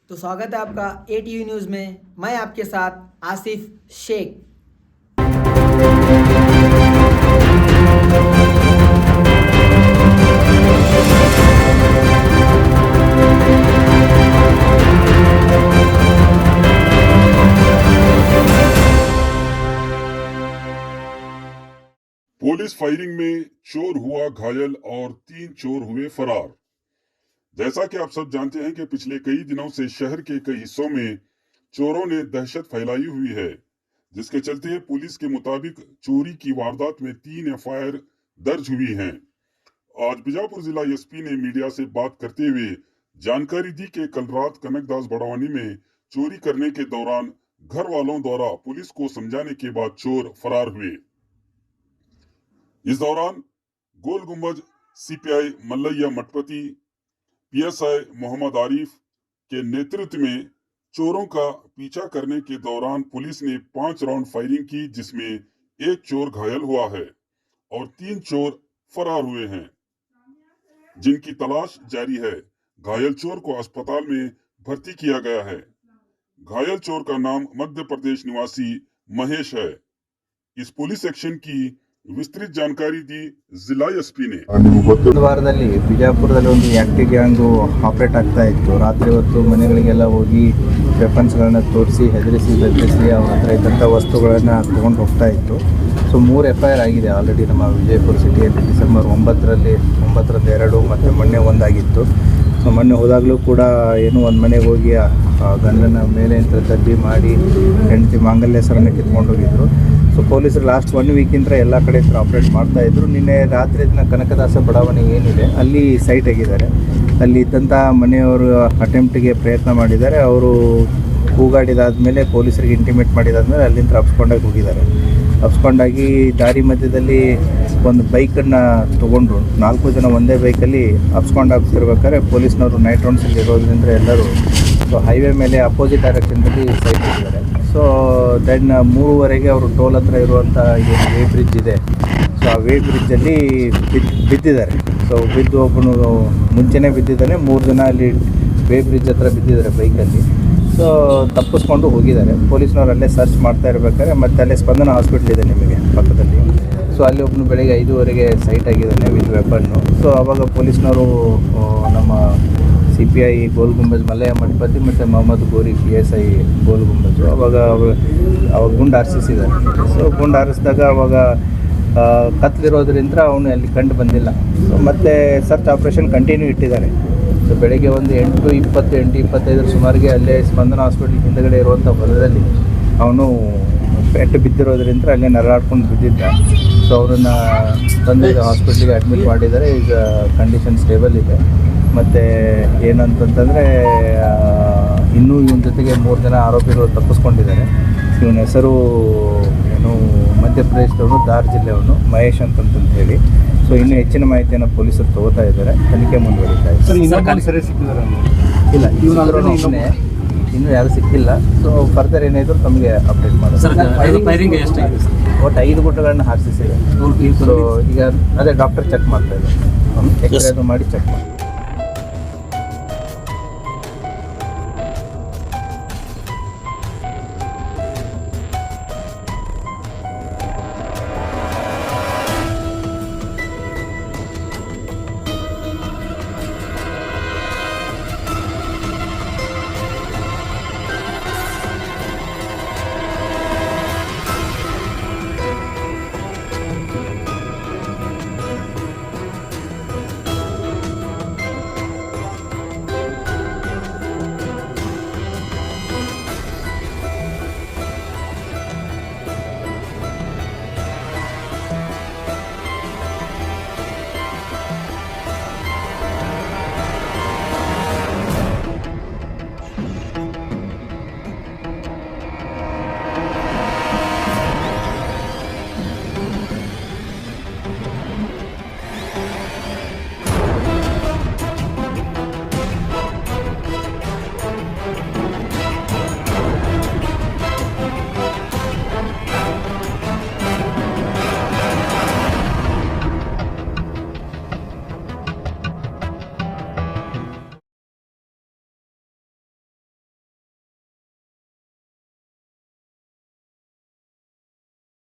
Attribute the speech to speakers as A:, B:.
A: तो स्वागत है आपका ATV न्यूज़ में। मैं आपके साथ आसिफ शेख।
B: पुलिस फायरिंग में चोर हुआ घायल और 3 चोर हुए फरार। जैसा कि आप सब जानते हैं कि पिछले कई दिनों से शहर के कई हिस्सों में चोरों ने दहशत फैलाई हुई है, जिसके चलते पुलिस के मुताबिक चोरी की वारदात में 3 FIR दर्ज हुई हैं। आज बीजापुर जिला SP ने मीडिया से बात करते हुए जानकारी दी कि कल रात कनकदास बड़वानी में चोरी करने के दौरान घर वालों द्वारा पुलिस को समझाने के बाद चोर फरार हुए। इस दौरान गोल गुंबज CPI मल्लैया मठपति PSI मोहम्मद आरिफ के नेतृत्व में चोरों का पीछा करने के दौरान पुलिस ने 5 राउंड फायरिंग की, जिसमें 1 चोर घायल हुआ है और 3 चोर फरार हुए हैं, जिनकी तलाश जारी है। घायल चोर को अस्पताल में भर्ती किया गया है। घायल चोर का नाम मध्य प्रदेश निवासी महेश है। इस पुलिस एक्शन की ವಿಸ್ತೃತ ಜಾಣಕಾರಿ ದಿ ಜಿಲ್ಲಾ SP ने
C: ಒಂದು ವಾರದಲ್ಲಿ ಬಿಜಾಪುರದಲ್ಲಿ ಒಂದು ಆಕ್ಟಿವ್ ಗ್ಯಾಂಗು ಆಪರೇಟ್ ಆಗ್ತಾ ಇತ್ತು. ರಾತ್ರಿ ಹೊತ್ತು ಮನೆಗಳಿಗೆಲ್ಲ ಹೋಗಿ ವೆಪನ್ಸ್ಗಳನ್ನ ತೋರಿಸಿ ಹೆದರಿಸಿ ಬೆದರಿಸಿ ಅವ್ರ ಹತ್ರ ಇದ್ದಂಥ ವಸ್ತುಗಳನ್ನು ತೊಗೊಂಡು ಹೋಗ್ತಾ ಇತ್ತು. ಸೊ 3 FIR ಆಗಿದೆ ಆಲ್ರೆಡಿ ನಮ್ಮ ವಿಜಯಪುರ ಸಿಟಿಯಲ್ಲಿ. ಡಿಸೆಂಬರ್ 9ರಲ್ಲಿ 2 ಮತ್ತು ಮೊನ್ನೆ ಒಂದಾಗಿತ್ತು. ಸೊ ಮೊನ್ನೆ ಹೋದಾಗಲೂ ಕೂಡ ಏನು ಒಂದು ಮನೆಗೆ ಹೋಗಿ ಗಂಡನ ಮೇಲೆ ಅಂತ ದಡ್ಡಿ ಮಾಡಿ ಹೆಂಡತಿ ಮಾಂಗಲ್ಯ ಸರನ್ನ ಕಿತ್ಕೊಂಡು ಹೋಗಿದ್ರು. ಸೊ ಪೊಲೀಸರು ಲಾಸ್ಟ್ 1 ವೀಕಿಂದ ಎಲ್ಲ ಕಡೆ ಆಪ್ರೇಟ್ ಮಾಡ್ತಾಯಿದ್ರು. ನಿನ್ನೆ ರಾತ್ರಿ ಇದನ್ನ ಕನಕದಾಸ ಬಡಾವಣೆ ಏನಿದೆ ಅಲ್ಲಿ ಸೈಟ್ ಆಗಿದ್ದಾರೆ. ಅಲ್ಲಿ ಇದ್ದಂಥ ಮನೆಯವರು ಅಟೆಂಪ್ಟಿಗೆ ಪ್ರಯತ್ನ ಮಾಡಿದ್ದಾರೆ. ಅವರು ಕೂಗಾಡಿದಾದ್ಮೇಲೆ ಪೊಲೀಸರಿಗೆ ಇಂಟಿಮೇಟ್ ಮಾಡಿದಾದ್ಮೇಲೆ ಅಲ್ಲಿಂದ ತಪ್ಪಿಸ್ಕೊಂಡಾಗಿ ಹೋಗಿದ್ದಾರೆ. ತಪ್ಪಿಸ್ಕೊಂಡಾಗಿ ದಾರಿ ಮಧ್ಯದಲ್ಲಿ ಒಂದು ಬೈಕನ್ನು ತೊಗೊಂಡು 4 ಜನ ಒಂದೇ ಬೈಕಲ್ಲಿ ಹಬ್ಸ್ಕೊಂಡಾಗ್ತಿರ್ಬೇಕಾದ್ರೆ ಪೊಲೀಸ್ನವರು ನೈಟ್ ರೌಂಡ್ಸಲ್ಲಿ ಇರೋದ್ರಿಂದ ಎಲ್ಲರೂ ಸೊ ಹೈವೇ ಮೇಲೆ ಅಪೋಸಿಟ್ ಡೈರೆಕ್ಷನ್ದಲ್ಲಿ ಸೈಟ್ ಇದ್ದಾರೆ. ಸೊ ದೆನ್ 3:30ಗೆ ಅವರು ಟೋಲ್ ಹತ್ರ ಇರುವಂಥ ಏನು ವೇ ಬ್ರಿಡ್ಜ್ ಇದೆ, ಸೊ ಆ ವೇ ಬ್ರಿಡ್ಜಲ್ಲಿ ಬಿದ್ದಿದ್ದಾರೆ. ಸೊ ಬಿದ್ದು ಒಬ್ಬನು ಮುಂಚೆನೇ ಬಿದ್ದಿದ್ದಾನೆ. 3 ಜನ ಅಲ್ಲಿ ವೇ ಬ್ರಿಡ್ಜ್ ಹತ್ರ ಬಿದ್ದಿದ್ದಾರೆ ಬೈಕಲ್ಲಿ. ಸೊ ತಪ್ಪಿಸ್ಕೊಂಡು ಹೋಗಿದ್ದಾರೆ. ಪೊಲೀಸ್ನವ್ರು ಅಲ್ಲೇ ಸರ್ಚ್ ಮಾಡ್ತಾ ಇರ್ಬೇಕಾದ್ರೆ ಮತ್ತೆ ಅಲ್ಲೇ ಸ್ಪಂದನ ಹಾಸ್ಪಿಟ್ಲ್ ಇದೆ ನಿಮಗೆ ಪಕ್ಕದಲ್ಲಿ. ಸೊ ಅಲ್ಲಿ ಒಬ್ಬನು ಬೆಳಗ್ಗೆ 5:30ಗೆ ಸೈಟ್ ಆಗಿದ್ದಾನೆ ವಿತ್ ವೆಪನ್ನು. ಸೊ ಆವಾಗ ಪೊಲೀಸ್ನವರು ನಮ್ಮ CPI ಗೋಲ್ ಗುಂಬಜ್ ಮಲ್ಲಯ್ಯ ಮಠಪತಿ ಮತ್ತು ಮೊಹಮ್ಮದ್ ಗೋರಿ PSI ಗೋಲ್ ಗುಂಬಜು ಅವಾಗ ಗುಂಡು ಹಾರಿಸಿದ್ದಾರೆ. ಸೊ ಗುಂಡು ಹಾರಿಸಿದಾಗ ಅವಾಗ ಕತ್ಲಿರೋದ್ರಿಂದ ಅವನು ಅಲ್ಲಿ ಕಂಡು ಬಂದಿಲ್ಲ. ಸೊ ಮತ್ತೆ ಸರ್ಚ್ ಆಪ್ರೇಷನ್ ಕಂಟಿನ್ಯೂ ಇಟ್ಟಿದ್ದಾರೆ. ಸೊ ಬೆಳಗ್ಗೆ ಒಂದು 8:20 8:25 ಸುಮಾರಿಗೆ ಅಲ್ಲೇ ಸ್ಪಂದನ ಹಾಸ್ಪಿಟ್ಲ್ ಹಿಂದುಗಡೆ ಇರುವಂಥ ಹೊಲದಲ್ಲಿ ಅವನು ಪೆಟ್ಟು ಬಿದ್ದಿರೋದ್ರಿಂದ ಅಲ್ಲೇ ನರಳಾಡ್ಕೊಂಡು ಬಿದ್ದಿದ್ದ. ಸೊ ಅವರನ್ನು ತಂದು ಹಾಸ್ಪಿಟ್ಲಿಗೆ ಅಡ್ಮಿಟ್ ಮಾಡಿದ್ದಾರೆ. ಈಗ ಕಂಡೀಷನ್ ಸ್ಟೇಬಲ್ ಇದೆ. ಮತ್ತು ಏನಂತಂತಂದರೆ ಇನ್ನೂ ಇವನ ಜೊತೆಗೆ 3 ಜನ ಆರೋಪಿಗಳು ತಪ್ಪಿಸ್ಕೊಂಡಿದ್ದಾರೆ. ಇವನ ಹೆಸರು ಏನು ಮಧ್ಯಪ್ರದೇಶದವನು, ಧಾರ್ ಜಿಲ್ಲೆಯವನು, ಮಹೇಶ್ ಅಂತಂತ ಹೇಳಿ. ಸೊ ಇನ್ನೂ ಹೆಚ್ಚಿನ ಮಾಹಿತಿಯನ್ನು ಪೊಲೀಸರು ತಗೋತಾ ಇದ್ದಾರೆ. ತನಿಖೆ ಮುಂದುವರಿತಾ ಇದೆ. ಇಲ್ಲ, ಇನ್ನೂ ಯಾರು ಸಿಕ್ಕಿಲ್ಲ. ಸೊ ಫರ್ದರ್ ಏನಾದರೂ ತಮಗೆ ಅಪ್ಡೇಟ್ ಮಾಡೋದು. ಒಟ್ಟು 5 ಗುಟ್ಟುಗಳನ್ನ ಹಾರಿಸಿದೆ. ಸೊ ಈಗ ಅದೇ ಡಾಕ್ಟರ್ ಚೆಕ್ ಮಾಡ್ತಾ ಇದ್ದಾರೆ. ಎಕ್ಸ್ರೇ ಅದು ಮಾಡಿ ಚೆಕ್ ಮಾಡಿ